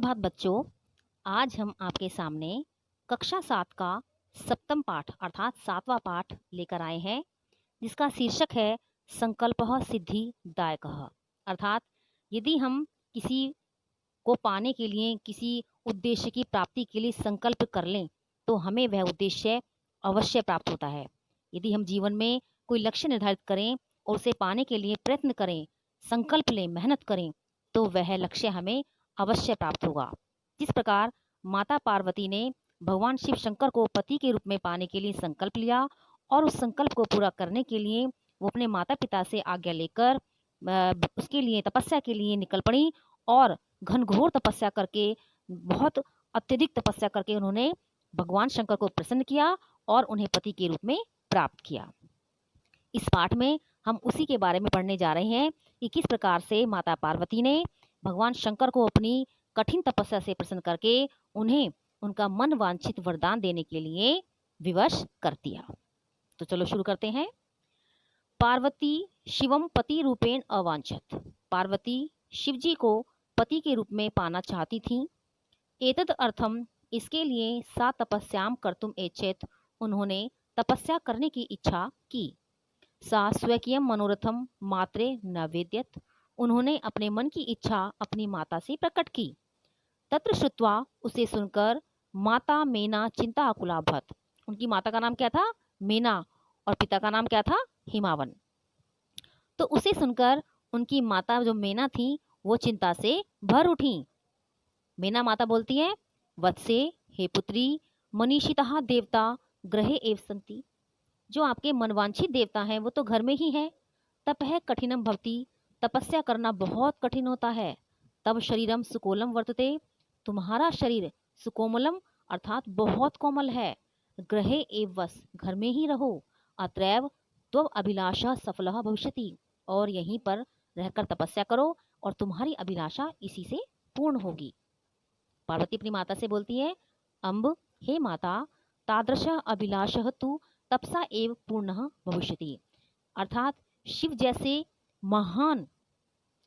सुप्रभात बच्चों। आज हम आपके सामने कक्षा 7 का सप्तम पाठ अर्थात 7वां पाठ लेकर आए हैं, जिसका शीर्षक है संकल्पः सिद्धिदायकः। अर्थात यदि हम किसी को पाने के लिए, किसी उद्देश्य की प्राप्ति के लिए संकल्प कर लें तो हमें वह उद्देश्य अवश्य प्राप्त होता है। यदि हम जीवन में कोई लक्ष्य निर्धारित करें और उसे पाने के लिए प्रयत्न करें, संकल्प लें, मेहनत करें, तो वह लक्ष्य हमें अवश्य प्राप्त होगा। जिस प्रकार माता पार्वती ने भगवान शिव शंकर को पति के रूप में पाने के लिए संकल्प लिया और उस संकल्प को पूरा करने के लिए वो अपने माता पिता से आज्ञा लेकर उसके लिए तपस्या के लिए निकल पड़ी और घनघोर तपस्या करके, बहुत अत्यधिक तपस्या करके उन्होंने भगवान शंकर को प्रसन्न किया और उन्हें पति के रूप में प्राप्त किया। इस पाठ में हम उसी के बारे में पढ़ने जा रहे हैं कि किस प्रकार से माता पार्वती ने भगवान शंकर को अपनी कठिन तपस्या से प्रसन्न करके उन्हें उनका मन वांछित वरदान देने के लिए विवश कर दिया। तो चलो शुरू करते हैं। पार्वती शिवम पति रूपेण अवांछत। पार्वती शिवजी को पति के रूप में पाना चाहती थी। एतद अर्थम, इसके लिए सा तपस्याम कर्तुम एचेत, उन्होंने तपस्या करने की इच्छा की। सा स्वकीयम मनोरथम मात्रे न वेद्यत, उन्होंने अपने मन की इच्छा अपनी माता से प्रकट की। तत्र श्रुत्वा, उसे सुनकर माता मेना चिंता आकुलाभत, उनकी माता का नाम क्या था? मेना, और पिता का नाम क्या था? हिमावन। तो उसे सुनकर उनकी माता जो मेना थी वो चिंता से भर उठी। मेना माता बोलती है, वत्से, हे पुत्री, मनीषितः देवता ग्रहे एव संति, जो आपके मनवांछित देवता हैं वो तो घर में ही हैं। तप है कठिनम भवति, तपस्या करना बहुत कठिन होता है। तब शरीरम सुकोलम वर्तते, तुम्हारा शरीर सुकोमलम अर्थात बहुत कोमल है। ग्रहे एव वस, घर में ही रहो। अत्रैव त्वं अभिलाषा सफलः भविष्यति, और यहीं पर रहकर तपस्या करो और तुम्हारी अभिलाषा इसी से पूर्ण होगी। पार्वती अपनी माता से बोलती है, अम्ब, हे माता, तादृश अभिलाषः तु तपसा एव पूर्णः भविष्यति, अर्थात शिव जैसे महान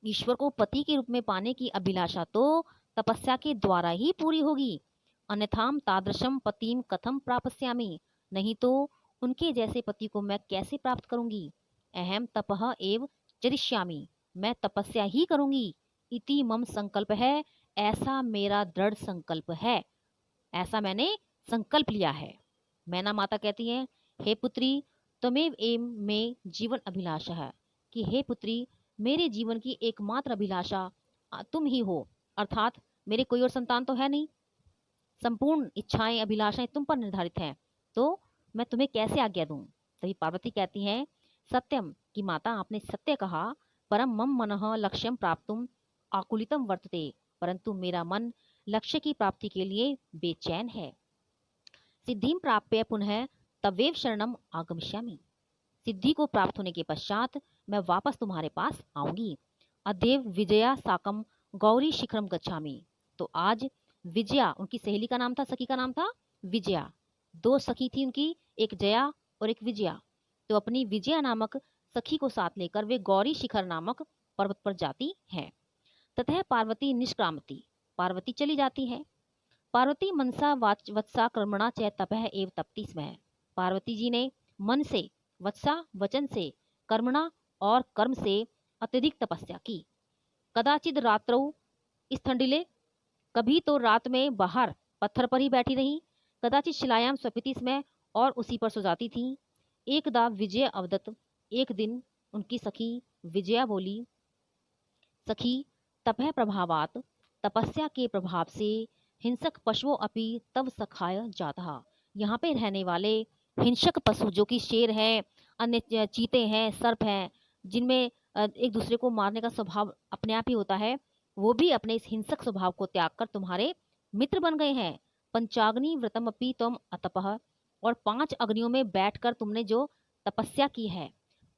ईश्वर को पति के रूप में पाने की अभिलाषा तो तपस्या के द्वारा ही पूरी होगी। अन्यथाम तादृशम पतिम कथम प्राप्स्यामि, नहीं तो उनके जैसे पति को मैं कैसे प्राप्त करूंगी। अहम तपः एव चरिष्यामि, मैं तपस्या ही करूंगी। इति मम संकल्प है, ऐसा मेरा दृढ़ संकल्प है, ऐसा मैंने संकल्प लिया है। मैना माता कहती है, हे पुत्री, त्वमेव एव में जीवन अभिलाषा है, कि हे पुत्री, मेरे जीवन की एकमात्र अभिलाषा तुम ही हो, अर्थात मेरे कोई और संतान तो है नहीं, संपूर्ण इच्छाएं अभिलाषाएं तुम पर निर्धारित हैं, तो मैं तुम्हें कैसे आज्ञा दूं। तभी पार्वती कहती हैं, सत्यम, कि माता आपने सत्य कहा, परम मम मनः लक्ष्यम प्राप्तुम आकुलितम वर्तते, परंतु मेरा मन लक्ष्य की प्राप्ति के लिए बेचैन है। सिद्धिम प्राप्य पुनः तवेव शरणम आगमिष्यामि, सिद्धि को प्राप्त होने के पश्चात मैं वापस तुम्हारे पास आऊंगी। अद्यैव विजया साकम गौरी शिखरम गच्छामि, तो आज विजया, उनकी सहेली का नाम था, सखी का नाम था विजया, दो सखी थी उनकी, एक जया और एक विजया। तो अपनी विजया नामक सखी को साथ लेकर वे गौरी शिखर नामक पर्वत पर जाती हैं। ततः पार्वती निष्क्रामती, पार्वती चली जाती है। पार्वती मनसा वत्सा कर्मणा च तपः एव तपति स्म, पार्वती जी ने मन से, वत्सा वचन से, कर्मणा और कर्म से अत्यधिक तपस्या की। कदाचित रात्रौ स्थंडिले, कभी तो रात में बाहर पत्थर पर ही बैठी रही। कदाचित शिलायाम स्वपिति स्म, और उसी पर सो जाती थी। एकदा विजय अवदत, एक दिन उनकी सखी विजया बोली, सखी, तपः प्रभावात, तपस्या के प्रभाव से हिंसक पशुओं अपि तव सखाय जाता, यहाँ पे रहने वाले हिंसक पशु जो कि शेर हैं, अन्य चीते हैं, सर्प हैं, जिनमें एक दूसरे को मारने का स्वभाव अपने आप ही होता है, वो भी अपने इस हिंसक स्वभाव को त्याग कर तुम्हारे मित्र बन गए हैं। पंचाग्नि व्रतम अपि तुम अतपः, और 5 अग्नियों में बैठकर तुमने जो तपस्या की है।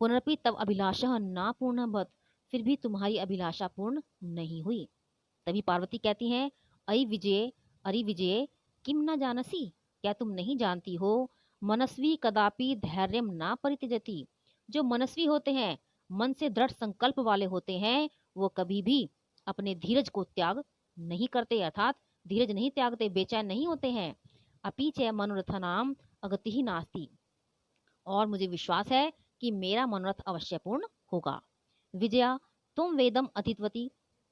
पुनरपि तव अभिलाषा ना पूर्णभत, फिर भी तुम्हारी अभिलाषा पूर्ण नहीं हुई। तभी पार्वती कहती हैं, अयि विजय, अरे विजय, किम न जानसी, क्या तुम नहीं जानती हो, मनस्वी कदापि धैर्यम ना परित्यजति, जो मनस्वी होते हैं, मन से दृढ़ संकल्प वाले होते हैं, वो कभी भी अपने धीरज को त्याग नहीं करते अर्थात धीरज नहीं त्यागते, बेचैन नहीं होते हैं। अपि च मनोरथानाम अगति नास्ति, और मुझे विश्वास है कि मेरा मनोरथ अवश्य पूर्ण होगा। विजया तुम वेदम अधीतवती,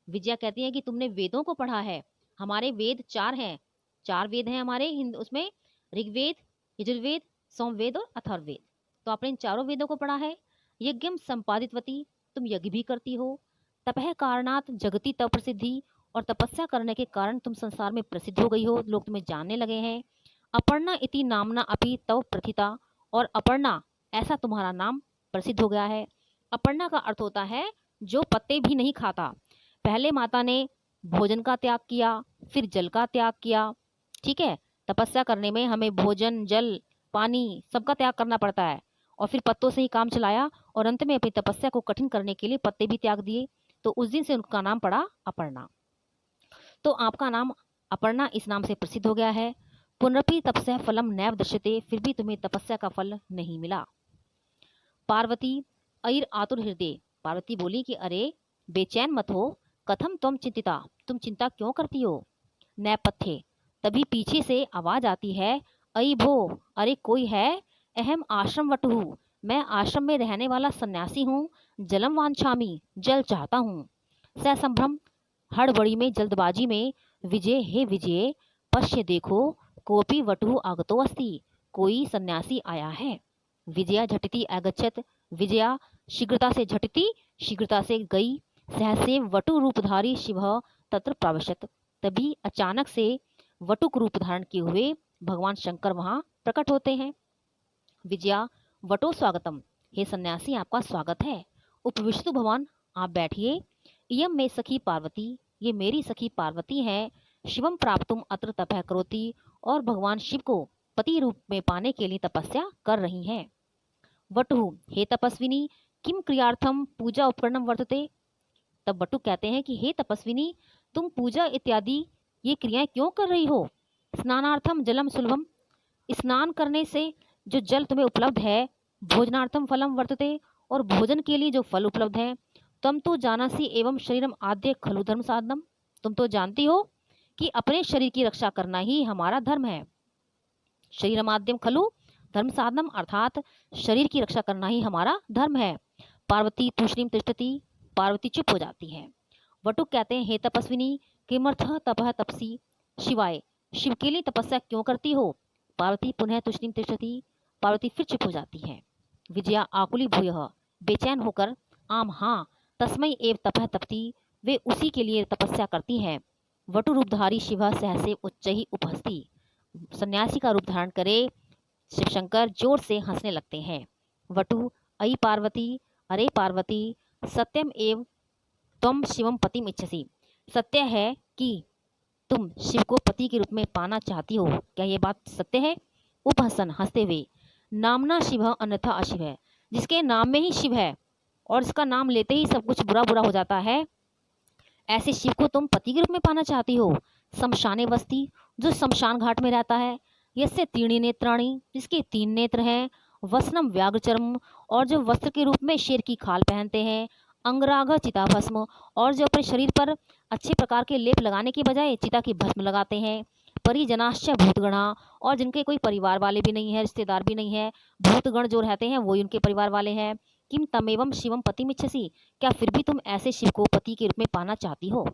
विजया कहती है कि तुमने वेदों को पढ़ा है। हमारे वेद 4 हैं, 4 वेद हैं हमारे हिंदू उसमें, ऋग्वेद, यजुर्वेद, सोमवेद और अथर्ववेद। तो आपने इन चारों वेदों को पढ़ा है। यज्ञम संपादितवती, तुम यज्ञ भी करती हो। तपह कारणात जगति तप प्रसिद्धि, और तपस्या करने के कारण तुम संसार में प्रसिद्ध हो गई हो, लोग तुम्हें जानने लगे हैं। अपर्णा इति नामना अपि तव प्रथिता, और अपर्णा ऐसा तुम्हारा नाम प्रसिद्ध हो गया है। अपर्णा का अर्थ होता है जो पत्ते भी नहीं खाता। पहले माता ने भोजन का त्याग किया, फिर जल का त्याग किया। ठीक है, तपस्या करने में हमें भोजन, जल, पानी सबका त्याग करना पड़ता है, और फिर पत्तों से ही काम चलाया, और अंत में अपनी तपस्या को कठिन करने के लिए पत्ते भी त्याग दिए। तो उस दिन से उनका नाम पड़ा अपर्णा। तो आपका नाम अपर्णा इस नाम से प्रसिद्ध हो गया है। पुनरपि तपस्या फलम नैव दृश्यते, फिर भी तुम्हें तपस्या का फल नहीं मिला। पार्वती अइर आतुर हृदय, पार्वती बोली कि अरे बेचैन मत हो, कथम तुम चिंतिता, तुम चिंता क्यों करती हो। नैपथ्य, तभी पीछे से आवाज आती है, अई भो, अरे कोई है, अहम आश्रम वटुहु, मैं आश्रम में रहने वाला सन्यासी हूँ, जलम वांछामी, जल चाहता हूँ। ससंभ्रम, हड़बड़ी में, जल्दबाजी में, विजय हे विजय, पश्य देखो, कोपी वटुहु आगतो अस्ति, कोई सन्यासी आया है। विजया झटिति आगच्छत, विजया शीघ्रता से झटिति, शीघ्रता से गई। सहसे वटु रूपधारी शिव तत्र प्रविशत, तभी अचानक से वटुक रूप धारण किए हुए भगवान शंकर वहां प्रकट होते हैं। विजया वटो स्वागतम, हे सन्यासी आपका स्वागत है। उपविष्टु भगवान, आप बैठिए। इयम में सखी पार्वती, ये मेरी सखी पार्वती है। शिवम प्राप्तुम अत्र तपः करोति, और भगवान शिव को पति रूप में पाने के लिए तपस्या कर रही हैं। वटु, हे तपस्विनी, किम क्रियार्थम पूजा उपकरणम वर्तते, तब वटु कहते हैं कि हे तपस्विनी, तुम पूजा इत्यादि ये क्रियाएं क्यों कर रही हो। स्नानार्थम जलम सुलभम, स्नान करने से जो जल तुम्हें उपलब्ध है। भोजनार्थम फलम वर्तते, और भोजन के लिए जो फल उपलब्ध है। तम तो जानासी एवं शरीरम आद्य खलु धर्म साधनम, तुम तो जानती हो कि अपने शरीर की रक्षा करना ही हमारा धर्म है। शरीरम आद्यम खलु धर्म साधनम, अर्थात शरीर की रक्षा करना ही हमारा धर्म है। पार्वती तूष्णीम तिष्ठति, पार्वती चुप हो जाती है। वटुक कहते हैं, हे तपस्विनी, किमर्थः तपः तपसी शिवाय, शिव के लिए तपस्या क्यों करती हो। पार्वती पुनः तुष्णीम तिष्ठति, पार्वती फिर चुप हो जाती है। विजया आकुली भूयः, बेचैन होकर, आम हाँ, तस्मै एव तपः तपति, वे उसी के लिए तपस्या करती हैं। वटु रूपधारी शिव सहसे उच्चैः उपहसति, सन्यासी का रूप धारण करे शिवशंकर जोर से हंसने लगते हैं। वटु अयि पार्वती, अरे पार्वती, सत्यम एव त्वम शिवम पतिम इच्छसि, सत्य है कि तुम शिव को पति के रूप में पाना चाहती हो, क्या ये बात सत्य है। उपहसन, हंसते हुए, नामना शिव अन्यथा अशिव है, जिसके नाम में ही शिव है और इसका नाम लेते ही सब कुछ बुरा बुरा हो जाता है, ऐसे शिव को तुम पति के रूप में पाना चाहती हो। शमशाने वस्ती, जो शमशान घाट में रहता है। यस्य तीणी नेत्राणी, जिसके 3 नेत्र हैं। वसनम व्याघ्र चर्म, और जो वस्त्र के रूप में शेर की खाल पहनते हैं। अंगराग चिता भस्म, और जो अपने शरीर पर अच्छे प्रकार के लेप लगाने के बजाय चिता की भस्म लगाते हैं। परिजनाश्च भूतगणा, और जिनके कोई परिवार वाले भी नहीं है, रिश्तेदार भी नहीं है, भूतगण जो रहते हैं वही उनके परिवार वाले हैं। किम तमेवम शिवम पतिमिच्छसि, क्या फिर भी तुम ऐसे शिव को पति के रूप में पाना चाहती हो।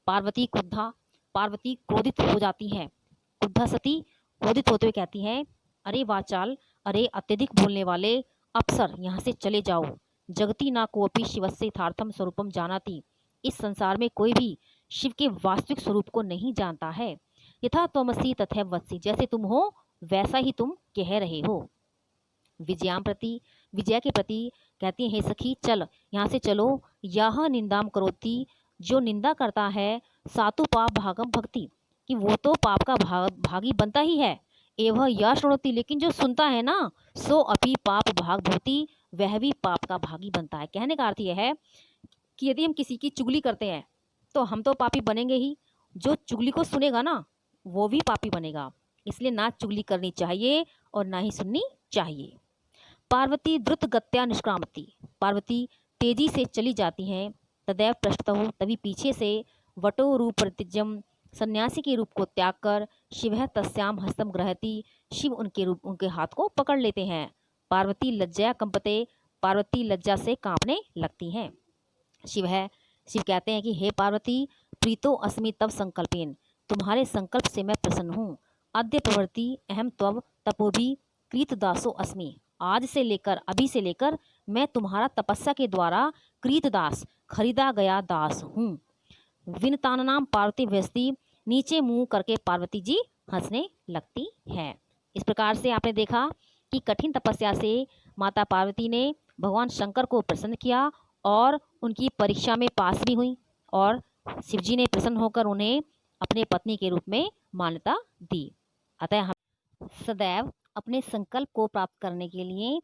पार्वती क्रुद्धा, पार्वती क्रोधित हो जाती हैं। क्रुद्धा सती, क्रोधित होते हुए कहती हैं, अरे वाचाल, अरे अत्यधिक बोलने वाले अप्सर, यहाँ से चले जाओ। जगति ना कोपी शिवस्य यथार्थम स्वरूपम जानाति, इस संसार में कोई भी शिव के वास्तविक स्वरूप को नहीं जानता है। यथा त्वमसि तथैव वत्सि, जैसे तुम हो वैसा ही तुम कह रहे हो। विजयाम प्रति, विजया के प्रति कहती है, हे सखी चल, यहाँ से चलो। यह निंदाम करोति, जो निंदा करता है। सातु पाप भागम भक्ति, कि वो तो पाप का भागी बनता ही है। एवं यह श्रोणोति, लेकिन जो सुनता है ना, सो अपि पाप भाग भूति, वह भी पाप का भागी बनता है। कहने का अर्थ यह है कि यदि हम किसी की चुगली करते हैं तो हम तो पापी बनेंगे ही, जो चुगली को सुनेगा ना वो भी पापी बनेगा। इसलिए ना चुगली करनी चाहिए और ना ही सुननी चाहिए। पार्वती द्रुत गत्या निष्क्रामती, पार्वती तेजी से चली जाती हैं। तदैव पृष्ठतः, तभी पीछे से वटो रूप प्रतिजम, सन्यासी के रूप को त्याग कर शिवः तस्याम हस्तम ग्रहति, शिव उनके हाथ को पकड़ लेते हैं। पार्वती लज्जया कंपते, पार्वती लज्जा से कांपने लगती हैं। शिव कहते हैं कि हे पार्वती, प्रीतो अस्मि तव संकल्पेन, तुम्हारे संकल्प से मैं प्रसन्न हूँ। अद्य प्रवृत्ति अहम त्वं तपोभि कृतदासो अस्मि, आज से लेकर, अभी से लेकर मैं तुम्हारा तपस्या के द्वारा कृतदास, खरीदा गया दास हूँ। विनतानाम पार्वती व्यस्ति, नीचे मुंह करके पार्वती जी हंसने लगती है। इस प्रकार से आपने देखा कि कठिन तपस्या से माता पार्वती ने भगवान शंकर को प्रसन्न किया और उनकी परीक्षा में पास भी हुई, और शिवजी ने प्रसन्न होकर उन्हें अपने पत्नी के रूप में मान्यता दी। अतः हम सदैव अपने संकल्प को प्राप्त करने के लिए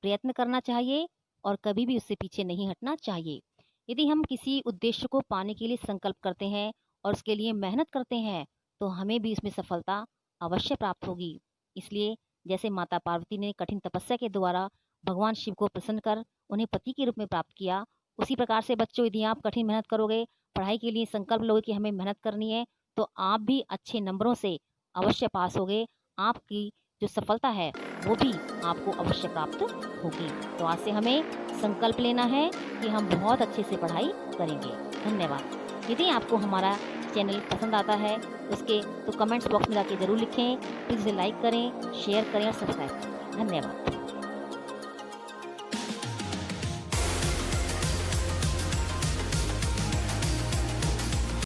प्रयत्न करना चाहिए और कभी भी उससे पीछे नहीं हटना चाहिए। यदि हम किसी उद्देश्य को पाने के लिए संकल्प करते हैं और उसके लिए मेहनत करते हैं तो हमें भी इसमें सफलता अवश्य प्राप्त होगी। इसलिए जैसे माता पार्वती ने कठिन तपस्या के द्वारा भगवान शिव को प्रसन्न कर उन्हें पति के रूप में प्राप्त किया, उसी प्रकार से बच्चों, यदि आप कठिन मेहनत करोगे, पढ़ाई के लिए संकल्प लोगे कि हमें मेहनत करनी है, तो आप भी अच्छे नंबरों से अवश्य पास होगे। आपकी जो सफलता है वो भी आपको अवश्य प्राप्त होगी। तो आज से हमें संकल्प लेना है कि हम बहुत अच्छे से पढ़ाई करेंगे। धन्यवाद। यदि आपको हमारा चैनल पसंद आता है तो कमेंट्स बॉक्स में जाके ज़रूर लिखें। प्लीज़ इसे लाइक करें, शेयर करें और सब्सक्राइब करें। धन्यवाद।